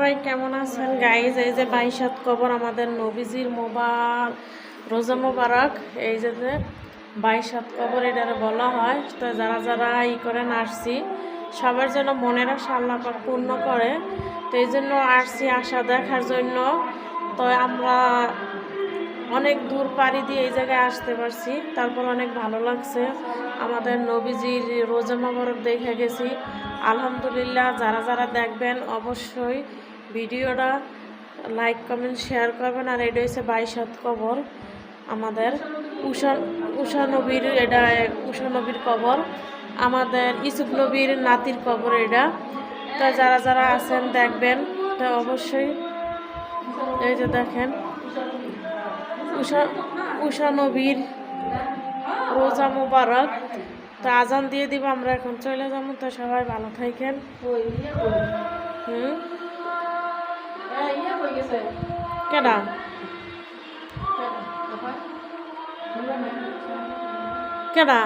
সবাই কেমন আছেন গাইজ? এই যে 22 কবর আমাদের নবীজির রোজা মোবারক। এই যে 22 কবর এটারে বলা হয়। তো যারা যারা করেন আসছি, সবার জন্য মনের আশা আল্লাহ পাক পূর্ণ করে। তো এই জন্য আসছি, আশা দেখার জন্য। তো আমরা অনেক দূর পাড়ি দিয়ে এই জায়গায় আসতে পারছি, তারপর অনেক ভালো লাগছে। আমাদের নবীজির রোজা মোবারক দেখে গেছি, আলহামদুলিল্লাহ। যারা যারা দেখবেন অবশ্যই ভিডিওটা লাইক কমেন্ট শেয়ার করবেন। আর এটা হচ্ছে 22 কবর আমাদের উষা নবীর, এটা উষা নবীর কবর, আমাদের ইউসুফ নবীর নাতির কবর এটা। তো যারা যারা আছেন দেখবেন, তো অবশ্যই এই যে দেখেন উষা নবীর রোজা মোবারক। তো আজান দিয়ে দিব, আমরা এখন চলে যাবো। তো সবাই ভালো থাকেন। কেডা কেডা